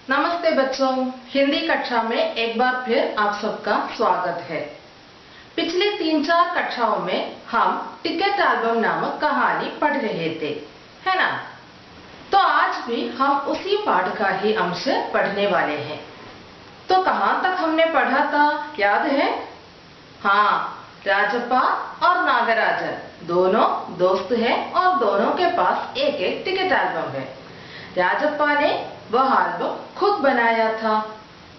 नमस्ते बच्चों, हिंदी कक्षा में एक बार फिर आप सबका स्वागत है। पिछले 3-4 कक्षाओं में हम टिकट एल्बम नामक कहानी पढ़ रहे थे, है ना? तो आज भी हम उसी पाठ का ही अंश पढ़ने वाले हैं। तो कहाँ तक हमने पढ़ा था, याद है? हाँ, राजप्पा और नागराजन दोनों दोस्त हैं और दोनों के पास एक एक टिकट एल्बम है। राजप्पा ने वह एल्बम खुद बनाया था,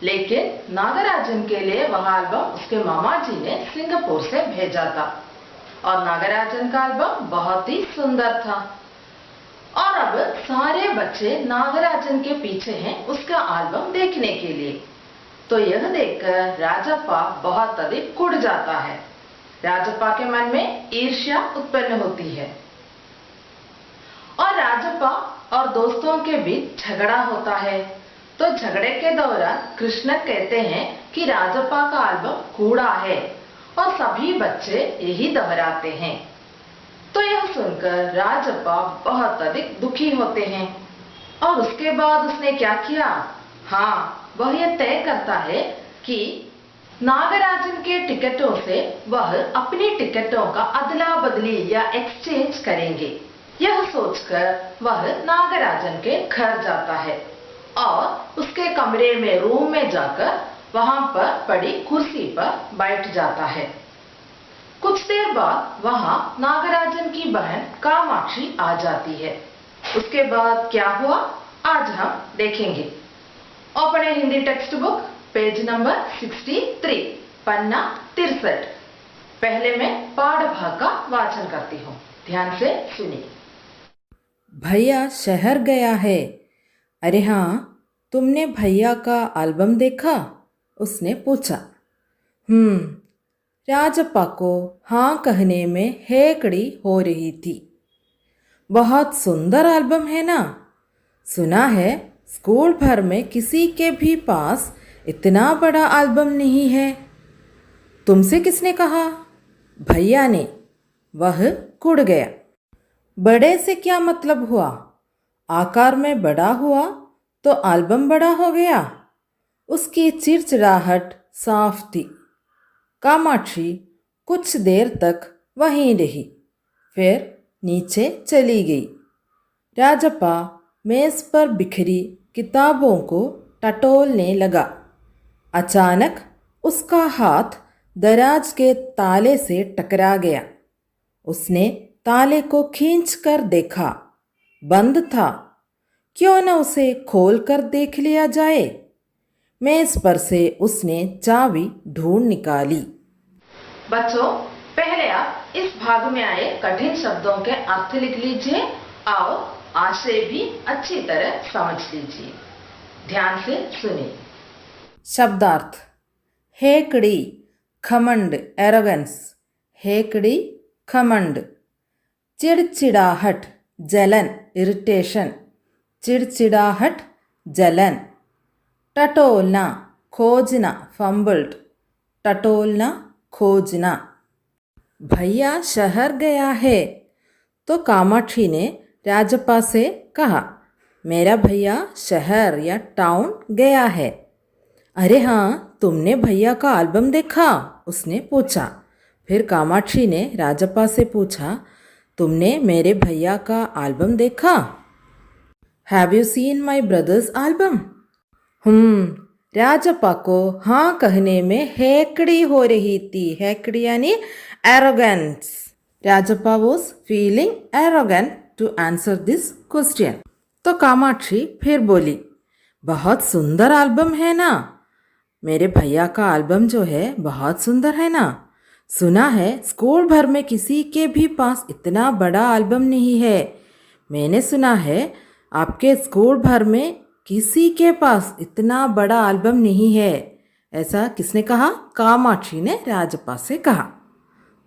लेकिन नागराजन के लिए वह एल्बम उसके मामा जी ने सिंगापुर से भेजा था और नागराजन का एल्बम बहुत ही सुंदर था। और अब सारे बच्चे नागराजन के पीछे हैं उसका एल्बम देखने के लिए। तो यह देखकर राजप्पा बहुत अधिक कुढ़ जाता है। राजप्पा के मन में ईर्ष्या उत्पन्न होती है और राजप्पा और दोस्तों के बीच झगड़ा होता है। तो झगड़े के दौरान कृष्ण कहते हैं कि राजप्पा का एल्बम कूड़ा है और सभी बच्चे यही दोहराते हैं। तो यह सुनकर राजप्पा बहुत अधिक दुखी होते हैं और उसके बाद उसने क्या किया? हाँ, वह यह तय करता है कि नागराजन के टिकटों से वह अपनी टिकटों का अदला बदली या एक्सचेंज करेंगे। यह सोचकर वह नागराजन के घर जाता है और उसके कमरे में रूम में जाकर वहां पर पड़ी कुर्सी पर बैठ जाता है। कुछ देर बाद वहां नागराजन की बहन कामाक्षी आ जाती है। उसके बाद क्या हुआ आज हम देखेंगे। अपने Hindi text book page number 63, पन्ना 63। पहले मैं पाठ भाग का वाचन करती हूँ, ध्यान से सुनिए। भैया शहर गया है। अरे हाँ, तुमने भैया का एल्बम देखा? उसने पूछा। राजप्पा को हाँ कहने में हेकड़ी हो रही थी। बहुत सुंदर एल्बम है ना? सुना है स्कूल भर में किसी के भी पास इतना बड़ा एल्बम नहीं है। तुमसे किसने कहा? भैया ने। वह कुढ़ गया। बड़े से क्या मतलब हुआ? आकार में बड़ा हुआ तो एल्बम बड़ा हो गया। उसकी चिड़चिड़ाहट साफ थी। कामाक्षी कुछ देर तक वहीं रही, फिर नीचे चली गई। राजप्पा मेज पर बिखरी किताबों को टटोलने लगा। अचानक उसका हाथ दराज के ताले से टकरा गया। उसने ताले को खींचकर देखा, बंद था। क्यों न उसे खोलकर देख लिया जाए। मेज पर से उसने चाबी ढूंढ निकाली। बच्चों, पहले आप इस भाग में आए कठिन शब्दों के अर्थ लिख लीजिए और आशय भी अच्छी तरह समझ लीजिए। ध्यान से सुनिए। शब्दार्थ। हेकड़ी घमंड, एरोगेंस। हेकड़ी घमंड। चिड़चिड़ाहट, जलन, इरिटेशन। चिड़चिड़ाहट, जलन। टटोलना, खोजना, फंबल्ड। टटोलना, खोजना। भैया शहर गया है। तो कामाक्षी ने राजप्पा से कहा, मेरा भैया शहर या टाउन गया है। अरे हाँ, तुमने भैया का एल्बम देखा? उसने पूछा। फिर कामाक्षी ने राजप्पा से पूछा, तुमने मेरे भैया का एल्बम देखा? Have you seen my brothers album? Rajappa को हाँ कहने में हेकड़ी हो रही थी। हेकड़ी यानी arrogance. Rajappa was feeling arrogant to answer this question. तो कामाक्षी फिर बोली, बहुत सुंदर एल्बम है ना? मेरे भैया का एल्बम जो है बहुत सुंदर है ना? सुना है स्कूल भर में किसी के भी पास इतना बड़ा एल्बम नहीं है। मैंने सुना है आपके स्कूल भर में किसी के पास इतना बड़ा एल्बम नहीं है। ऐसा किसने कहा? कामाक्षी ने राजप्पा से कहा।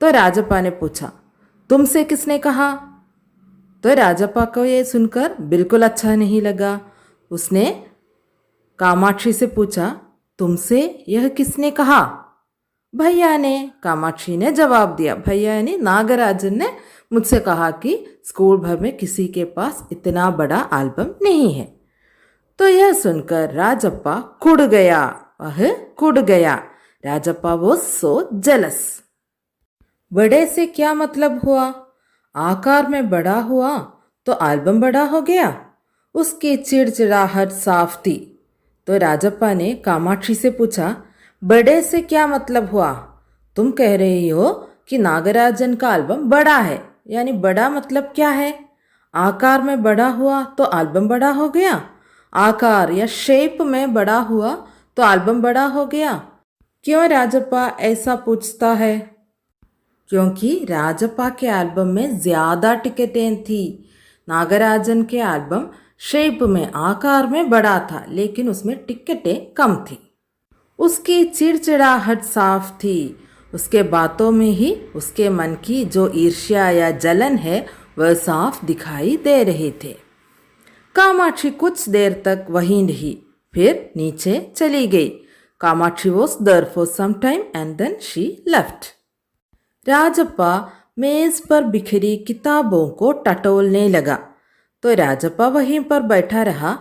तो राजप्पा ने पूछा, तुमसे किसने कहा? तो राजप्पा को ये सुनकर बिल्कुल अच्छा नहीं लगा। उसने कामाक्षी से पूछा, तुमसे यह किसने कहा? भैया ने। कामाक्षी ने जवाब दिया। भैया यानी नागराजन ने मुझसे कहा कि स्कूल भर में किसी के पास इतना बड़ा एल्बम नहीं है। तो यह सुनकर राजप्पा कुड़ गया। वह कुड़ गया। Rajappa was so jealous। बड़े से क्या मतलब हुआ? आकार में बड़ा हुआ तो एल्बम बड़ा हो गया। उसकी चिड़चिड़ाहट साफ थी। तो राजप्पा ने कामाक्षी से पूछा, बड़े से क्या मतलब हुआ? तुम कह रही हो कि नागराजन का एल्बम बड़ा है, यानी बड़ा मतलब क्या है? आकार में बड़ा हुआ तो एल्बम बड़ा हो गया, आकार या शेप में बड़ा हुआ तो एल्बम बड़ा हो गया। क्यों राजप्पा ऐसा पूछता है? क्योंकि राजप्पा के एल्बम में ज़्यादा टिकटें थी। नागराजन के एल्बम शेप में आकार में बड़ा था, लेकिन उसमें टिकटें कम थी। उसकी चिड़चिड़ाहट साफ थी। उसके बातों में ही उसके मन की जो ईर्ष्या या जलन है वह साफ दिखाई दे रहे थे। कामाक्षी कुछ देर तक वहीं रही, फिर नीचे चली गई। Kamakshi was there for some time and then she left। Rajappa मेज पर बिखरी किताबों को टटोलने लगा। तो राजप्पा वहीं पर बैठा रहा।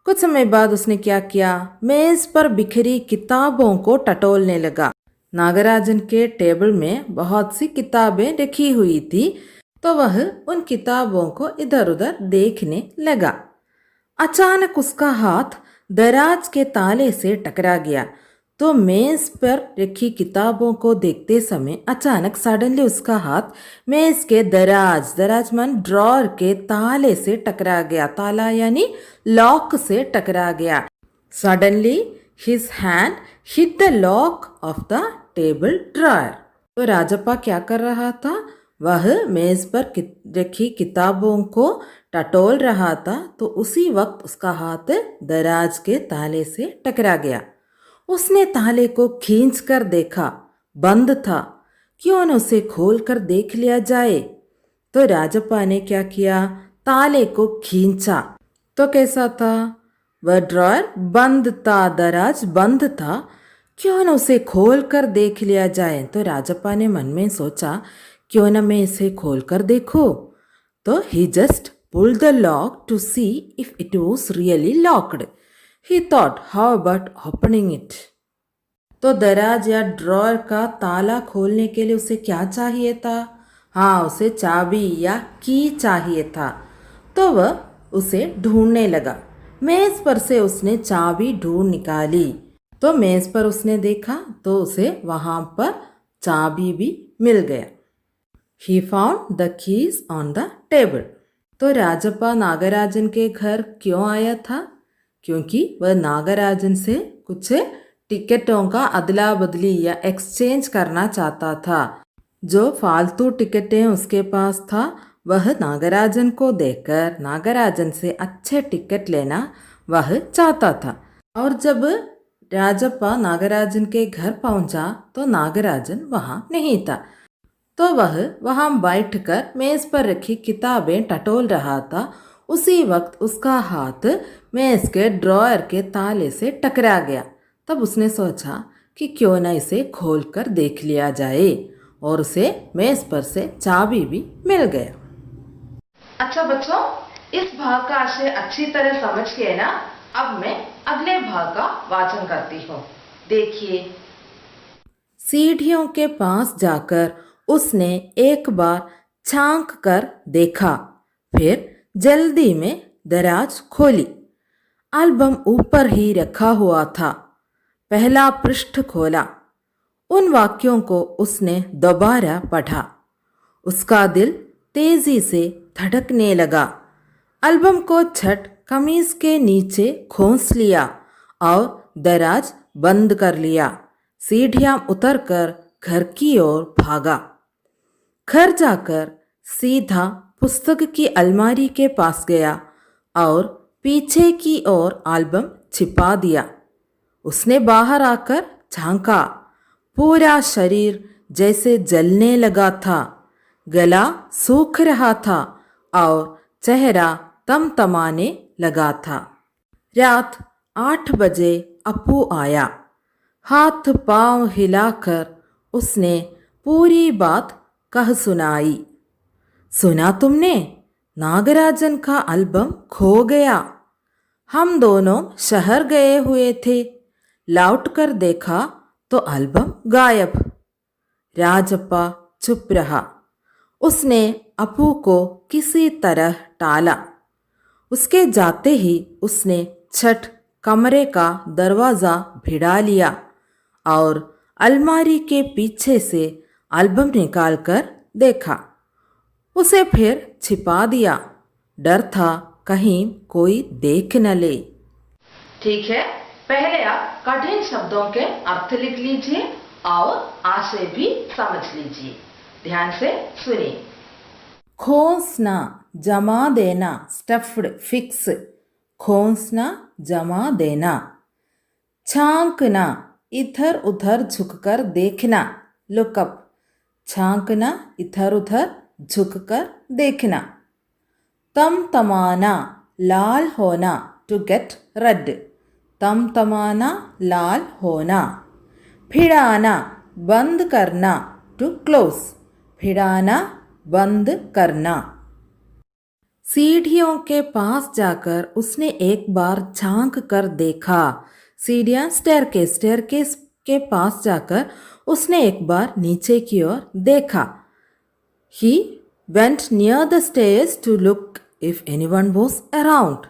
कुछ समय बाद उसने क्या किया? मेज पर बिखरी किताबों को टटोलने लगा। नागराजन के टेबल में बहुत सी किताबें रखी हुई थी, तो वह उन किताबों को इधर उधर देखने लगा। अचानक उसका हाथ दराज के ताले से टकरा गया। तो मेज पर रखी किताबों को देखते समय अचानक सडनली उसका हाथ मेज के दराज मान ड्रॉर के ताले से टकरा गया। ताला यानी लॉक से टकरा गया। Suddenly his hand hit the lock of the table dryer. तो राजप्पा क्या कर रहा था? वह मेज पर रखी किताबों को टटोल रहा था। तो उसी वक्त उसका हाथ दराज के ताले से टकरा गया। उसने ताले को खींच कर देखा, बंद था। क्यों न उसे खोल कर देख लिया जाए? तो राजप्पा ने क्या किया? ताले को खींचा। तो कैसा था? वह ड्रॉयर बंद था, दराज बंद था। क्यों न उसे खोल कर देख लिया जाए? तो राजप्पा ने मन में सोचा, क्यों न मैं इसे खोल कर देखूं। तो ही just pulled the lock to see if it was really locked। He thought, how about opening it? तो दराज या ड्रॉअर का ताला खोलने के लिए उसे क्या चाहिए था? हाँ, उसे चाबी या की चाहिए था। तो वह उसे ढूंढने लगा। मेज पर से उसने चाबी ढूंढ निकाली। तो मेज पर उसने देखा तो उसे वहाँ पर चाबी भी मिल गया। He found the keys on the table। तो राजप्पा नागराजन के घर क्यों आया था? क्योंकि वह नागराजन से कुछ टिकटों का अदला बदली या एक्सचेंज करना चाहता था। जो फालतू टिकटें उसके पास था वह नागराजन को देकर नागराजन से अच्छे टिकट लेना वह चाहता था। और जब राजप्पा नागराजन के घर पहुंचा तो नागराजन वहाँ नहीं था। तो वह वहाँ बैठकर मेज पर रखी किताबें टटोल रहा था। उसी वक्त उसका हाथ मेज के ड्रॉअर के ताले से टकरा गया। तब उसने सोचा कि क्यों न इसे खोलकर देख लिया जाए, और उसे मेज पर से चाबी भी मिल गया। अच्छा बच्चों, इस भाग का आशय अच्छी तरह समझ के ना, अब मैं अगले भाग का वाचन करती हूँ। देखिए। सीढ़ियों के पास जाकर उसने एक बार झांक कर देखा, फिर जल्दी में दराज खोली। एल्बम ऊपर ही रखा हुआ था। पहला पृष्ठ खोला। उन वाक्यों को उसने दोबारा पढ़ा। उसका दिल तेजी से धड़कने लगा। एल्बम को झट कमीज के नीचे खोस लिया और दराज बंद कर लिया। सीढ़ियां उतरकर घर की ओर भागा। घर जाकर सीधा पुस्तक की अलमारी के पास गया और पीछे की ओर एल्बम छिपा दिया। उसने बाहर आकर झांका। पूरा शरीर जैसे जलने लगा था। गला सूख रहा था और चेहरा तमतमाने लगा था। रात 8 बजे अपू आया। हाथ पांव हिलाकर उसने पूरी बात कह सुनाई। सुना तुमने? नागराजन का एल्बम खो गया। हम दोनों शहर गए हुए थे। लौट कर देखा तो एल्बम गायब। राजप्पा चुप रहा। उसने अपू को किसी तरह टाला। उसके जाते ही उसने छठ कमरे का दरवाज़ा भिड़ा लिया और अलमारी के पीछे से एल्बम निकाल कर देखा। उसे फिर छिपा दिया। डर था कहीं कोई देख न ले। ठीक है, पहले आप कठिन शब्दों के अर्थ लिख लीजिए और आशय भी समझ लीजिए। ध्यान से सुनिए। खोसना जमा देना, स्टफ्ड फिक्स, खोसना जमा देना। छांकना इधर उधर झुककर देखना, लुकअप, छांकना इधर उधर झुककर देखना। तमतमाना लाल होना, टू गेट रेड, तमतमाना लाल होना। भिड़ाना बंद करना, टू क्लोज, भिड़ाना बंद करना। सीढ़ियों के पास जाकर उसने एक बार झांक कर देखा। सीढ़ियाँ स्टेयरकेस, स्टेयरकेस के पास जाकर उसने एक बार नीचे की ओर देखा। He went near the stairs to look if anyone was around.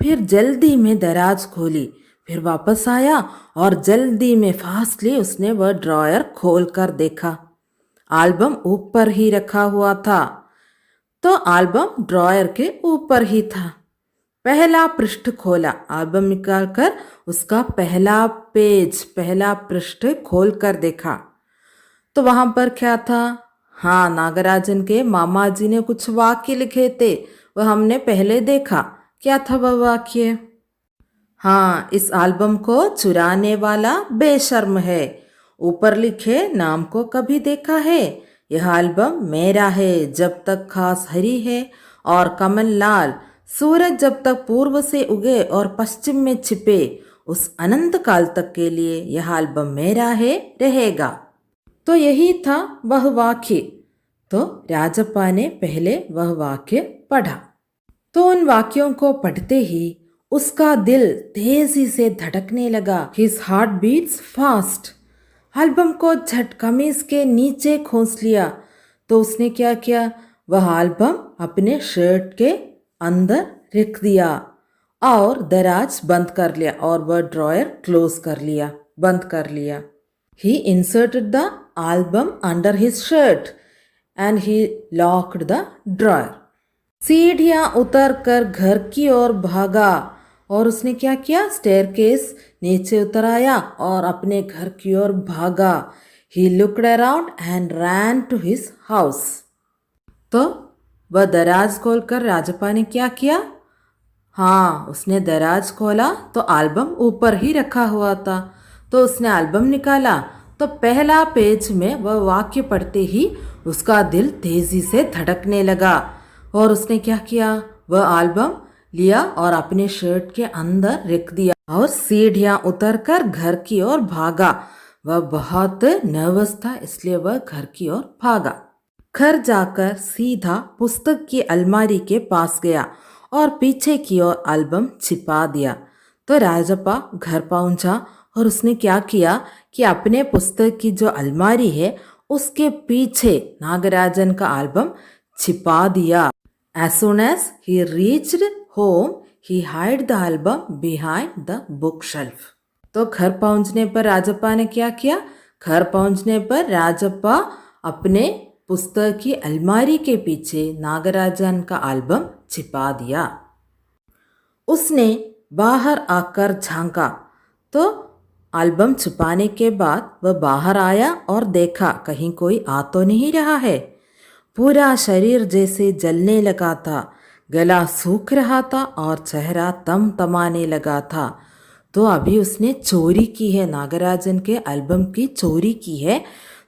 फिर जल्दी में दराज खोली, फिर वापस आया और जल्दी में फास्टली उसने वह ड्रॉयर खोल कर देखा। एल्बम ऊपर ही रखा हुआ था। तो एल्बम ड्रॉयर के ऊपर ही था। पहला पृष्ठ खोला, एल्बम निकालकर उसका पहला पेज, पहला पृष्ठ खोल कर देखा। तो वहाँ पर क्या था? हाँ, नागराजन के मामा जी ने कुछ वाक्य लिखे थे, वह हमने पहले देखा। क्या था वह वाक्य? हाँ, इस एल्बम को चुराने वाला बेशर्म है। ऊपर लिखे नाम को कभी देखा है? यह एल्बम मेरा है जब तक खास हरी है और कमल लाल। सूरज जब तक पूर्व से उगे और पश्चिम में छिपे, उस अनंत काल तक के लिए यह एल्बम मेरा है, रहेगा। तो यही था वह वाक्य। तो राजप्पा ने पहले वह वाक्य पढ़ा। तो उन वाक्यों को पढ़ते ही उसका दिल तेजी से धड़कने लगा। His heart beats fast. Album को झट कमीज के नीचे खोस लिया। तो उसने क्या किया? वह एल्बम अपने शर्ट के अंदर रख दिया और दराज बंद कर लिया और वह ड्रॉयर क्लोज कर लिया, बंद कर लिया। He inserted the album under his shirt and he locked the drawer. सीढ़ियाँ उतर कर घर की ओर भागा और उसने क्या किया? स्टेयरकेस नीचे उतर आया और अपने घर की ओर भागा। He looked around and ran to his house. तो वह दराज खोलकर राजप्पा ने क्या किया? हाँ, उसने दराज खोला तो एल्बम ऊपर ही रखा हुआ था। तो उसने एल्बम निकाला तो पहला पेज में वह वाक्य पढ़ते ही उसका दिल तेजी से धड़कने लगा और उसने क्या किया? वह एल्बम लिया और अपने शर्ट के अंदर रख दिया और सीढ़ियाँ उतरकर घर की ओर भागा। वह बहुत नर्वस था, इसलिए वह घर की ओर भागा। घर जाकर सीधा पुस्तक की अलमारी के पास गया और पीछे की ओर एल्बम छिपा दिया। तो राजप्पा घर पहुंचा और उसने क्या किया कि अपने पुस्तक की जो अलमारी है उसके पीछे नागराजन का एल्बम छिपा दिया। As soon as he reached home, he hid the album behind the bookshelf. तो घर पहुंचने पर राजप्पा ने क्या किया? घर पहुंचने पर राजप्पा अपने पुस्तक की अलमारी के पीछे नागराजन का एल्बम छिपा दिया। उसने बाहर आकर झांका तो एल्बम छुपाने के बाद वह बाहर आया और देखा कहीं कोई आ तो नहीं रहा है। पूरा शरीर जैसे जलने लगा था, गला सूख रहा था और चेहरा तमतमाने लगा था। तो अभी उसने चोरी की है, नागराजन के एल्बम की चोरी की है।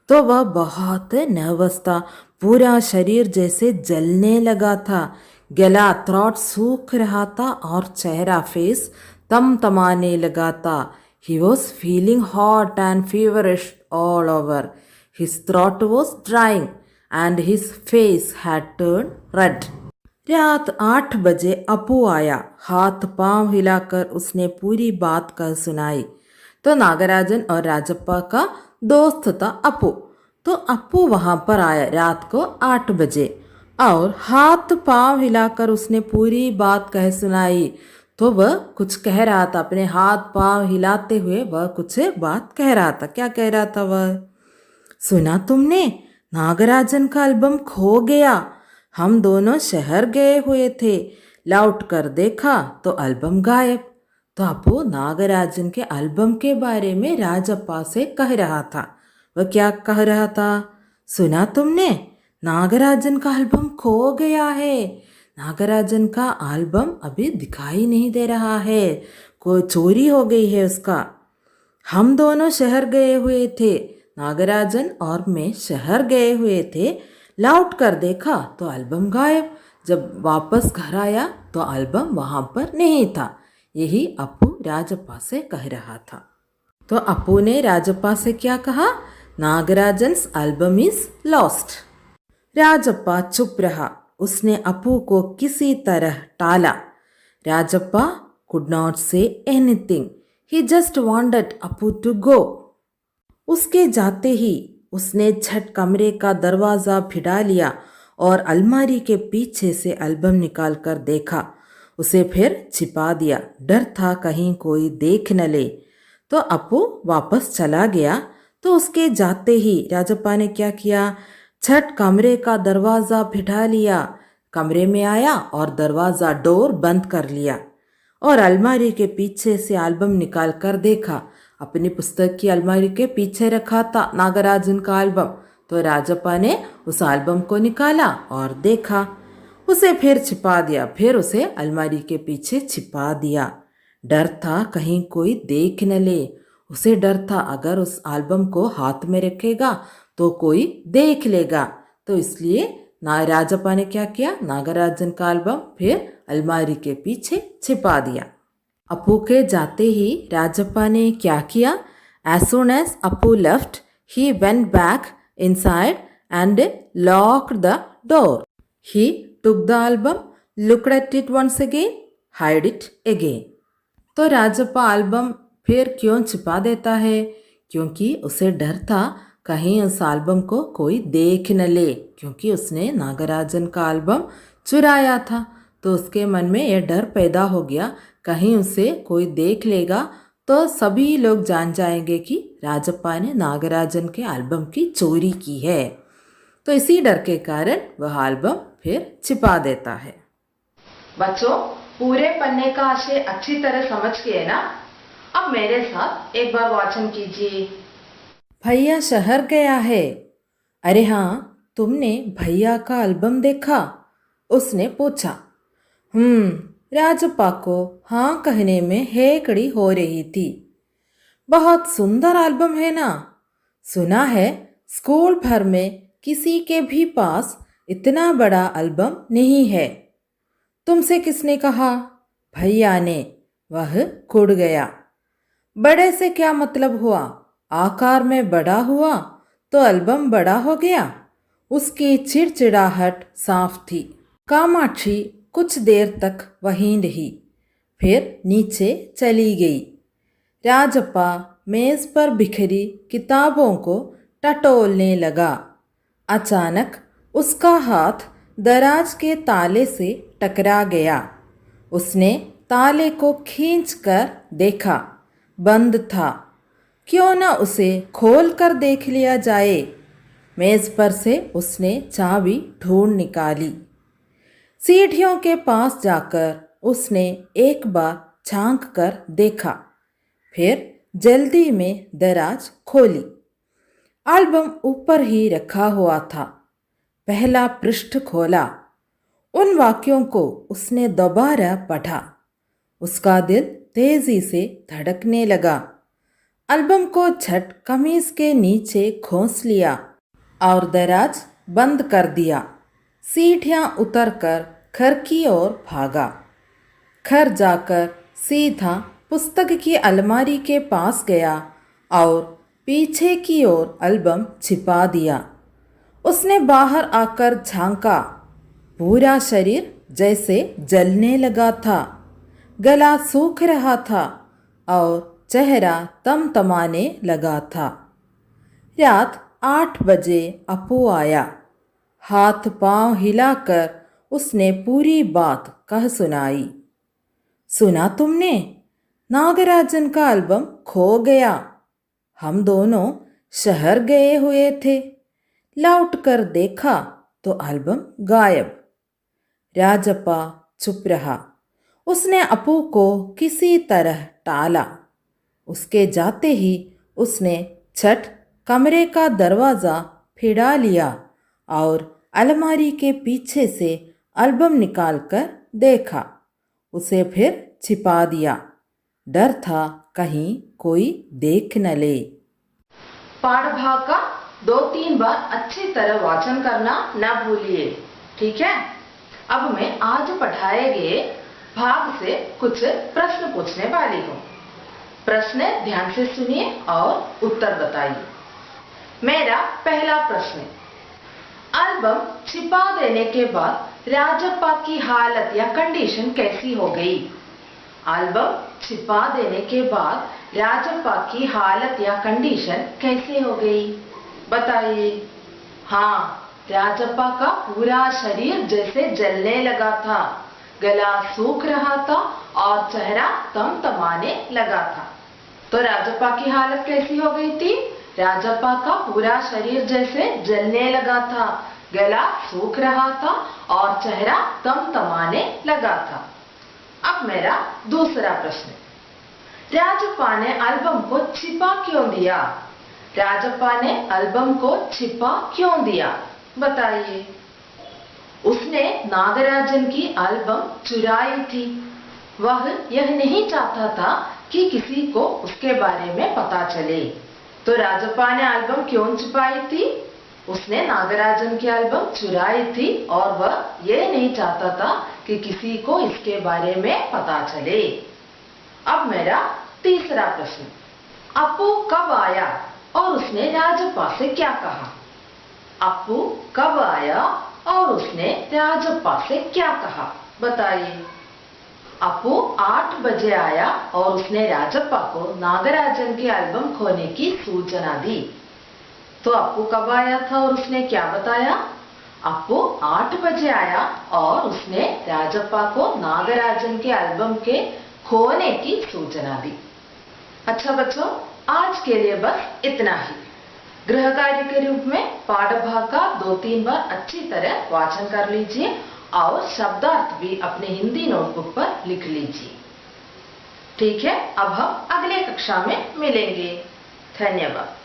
तो वह बहुत नर्वस था, पूरा शरीर जैसे जलने लगा था, गला थ्रोट सूख रहा था और चेहरा फेस तमतमाने लगा था। He was feeling hot and feverish all over. His throat was drying and his face had turned red. रात 8 बजे अपू आया। हाथ पांव हिलाकर उसने पूरी बात कह सुनाई। तो नागराजन और राजप्पा का दोस्त था अपू। तो अपू वहाँ पर आया रात को 8 बजे और हाथ पांव हिलाकर उसने पूरी बात कह सुनाई। तो वह कुछ कह रहा था, अपने हाथ पांव हिलाते हुए वह कुछ बात कह रहा था। क्या कह रहा था वह? सुना तुमने, नागराजन का एल्बम खो गया। हम दोनों शहर गए हुए थे, लौट कर देखा तो एल्बम गायब। तो अपू नागराजन के एल्बम के बारे में राजप्पा से कह रहा था। वह क्या कह रहा था? सुना तुमने, नागराजन का एल्बम खो गया है। नागराजन का एल्बम अभी दिखाई नहीं दे रहा है, कोई चोरी हो गई है उसका। हम दोनों शहर गए हुए थे, नागराजन और मैं शहर गए हुए थे, लौट कर देखा तो एल्बम गायब। जब वापस घर आया तो एल्बम वहाँ पर नहीं था। यही अपू राजप्पा से कह रहा था। तो अपू ने राजप्पा से क्या कहा? नागराजन्स एल्बम इज लॉस्ट। राजप्पा चुप रहा। उसने अपू को किसी तरह टाला। Rajappa could not say anything. He just wanted Appu to go. उसके जाते ही उसने झट कमरे का दरवाज़ा भिड़ा लिया और अलमारी के पीछे से एल्बम निकाल कर देखा। उसे फिर छिपा दिया। डर था कहीं कोई देख न ले। तो अपू वापस चला गया। तो उसके जाते ही राजप्पा ने क्या किया? झट कमरे का दरवाज़ा भिड़ा लिया, कमरे में आया और दरवाज़ा डोर बंद कर लिया और अलमारी के पीछे से एल्बम निकाल कर देखा। अपनी पुस्तक की अलमारी के पीछे रखा था नागराजन का एल्बम। तो राजप्पा ने उस एल्बम को निकाला और देखा। उसे फिर छिपा दिया, फिर उसे अलमारी के पीछे छिपा दिया। डर था कहीं कोई देख न ले। उसे डर था अगर उस एल्बम को हाथ में रखेगा तो कोई देख लेगा। तो इसलिए राजप्पा ने क्या किया? नागराजन का एल्बम फिर अलमारी के पीछे छिपा दिया। अपू के जाते ही राजप्पा ने क्या किया? As soon as Appu left, he went back inside and locked the door. He took the album, looked at it once again, hid it again. तो राजप्पा एल्बम फिर क्यों छिपा देता है? क्योंकि उसे डर था कहीं उस एल्बम को कोई देख न ले, क्योंकि उसने नागराजन का एल्बम चुराया था। तो उसके मन में यह डर पैदा हो गया कहीं उसे कोई देख लेगा तो सभी लोग जान जाएंगे कि राजप्पा ने नागराजन के एल्बम की चोरी की है। तो इसी डर के कारण वह एल्बम फिर छिपा देता है। बच्चों, पूरे पन्ने का आशय अच्छी तरह समझ गए ना? अब मेरे साथ एक बार वाचन कीजिए। भैया शहर गया है। अरे हाँ, तुमने भैया का एल्बम देखा? उसने पूछा। राजप्पा को हाँ कहने में हेकड़ी हो रही थी। बहुत सुंदर एल्बम है ना? सुना है स्कूल भर में किसी के भी पास इतना बड़ा एल्बम नहीं है। तुमसे किसने कहा? भैया ने। वह कुड़ गया। बड़े से क्या मतलब हुआ? आकार में बड़ा हुआ तो एल्बम बड़ा हो गया। उसकी चिड़चिड़ाहट साफ थी। कामाक्षी कुछ देर तक वहीं रही, फिर नीचे चली गई। राजप्पा मेज पर बिखरी किताबों को टटोलने लगा। अचानक उसका हाथ दराज के ताले से टकरा गया। उसने ताले को खींचकर देखा, बंद था। क्यों न उसे खोल कर देख लिया जाए। मेज पर से उसने चाबी ढूंढ निकाली। सीढ़ियों के पास जाकर उसने एक बार झांक कर देखा, फिर जल्दी में दराज खोली। एल्बम ऊपर ही रखा हुआ था। पहला पृष्ठ खोला। उन वाक्यों को उसने दोबारा पढ़ा। उसका दिल तेजी से धड़कने लगा। एल्बम को झट कमीज के नीचे खोस लिया और दराज बंद कर दिया। सीढ़ियाँ उतरकर घर की ओर भागा। घर जाकर सीधा पुस्तक की अलमारी के पास गया और पीछे की ओर एल्बम छिपा दिया। उसने बाहर आकर झांका। पूरा शरीर जैसे जलने लगा था, गला सूख रहा था और चेहरा तमतमाने लगा था। रात 8 बजे अपू आया। हाथ पांव हिलाकर उसने पूरी बात कह सुनाई। सुना तुमने? नागराजन का एल्बम खो गया। हम दोनों शहर गए हुए थे, लौट कर देखा तो एल्बम गायब। राजप्पा चुप रहा। उसने अपू को किसी तरह टाला। उसके जाते ही उसने छठ कमरे का दरवाज़ा फिरा लिया और अलमारी के पीछे से एल्बम निकालकर देखा। उसे फिर छिपा दिया। डर था कहीं कोई देख न ले। पाठभाग का 2-3 बार अच्छी तरह वाचन करना न भूलिए, ठीक है? अब मैं आज पढ़ाए गए भाग से कुछ प्रश्न पूछने वाली हूँ। प्रश्न ध्यान से सुनिए और उत्तर बताइए। मेरा पहला प्रश्न, एल्बम छिपा देने के बाद राजप्पा की हालत या कंडीशन कैसी हो गई? एल्बम छिपा देने के बाद राजप्पा की हालत या कंडीशन कैसे हो गई? बताइए। हाँ, राजप्पा का पूरा शरीर जैसे जलने लगा था, गला सूख रहा था और चेहरा तमतमाने लगा था। तो राजप्पा की हालत कैसी हो गई थी? राजप्पा का पूरा शरीर जैसे जलने लगा था, गला सूख रहा था और चेहरा तमतमाने लगा था। अब मेरा दूसरा प्रश्न, राजप्पा ने एल्बम को छिपा क्यों दिया? राजप्पा ने एल्बम को छिपा क्यों दिया? बताइए। उसने नागराजन की एल्बम चुराई थी। वह यह नहीं चाहता था कि किसी को उसके बारे में पता चले। तो राजप्पा ने एल्बम क्यों छिपाई थी? उसने नागराजन की एल्बम चुराई थी और वह यह नहीं चाहता था कि किसी को इसके बारे में पता चले। अब मेरा तीसरा प्रश्न, अपू कब आया और उसने राजप्पा से क्या कहा? अपू कब आया और उसने राजप्पा से क्या कहा? बताइए। अपू 8 बजे आया और उसने राजप्पा को नागराजन के एल्बम खोने की सूचना दी। तो अपू कब आया था और उसने क्या बताया? अपू 8 बजे आया और उसने राजप्पा को नागराजन के एल्बम के खोने की सूचना दी। अच्छा बच्चों, आज के लिए बस इतना ही। गृह कार्य के रूप में पाठभाग का 2-3 बार अच्छी तरह वाचन कर लीजिए और शब्दार्थ भी अपने हिंदी नोटबुक पर लिख लीजिए। ठीक है, अब हम अगले कक्षा में मिलेंगे। धन्यवाद।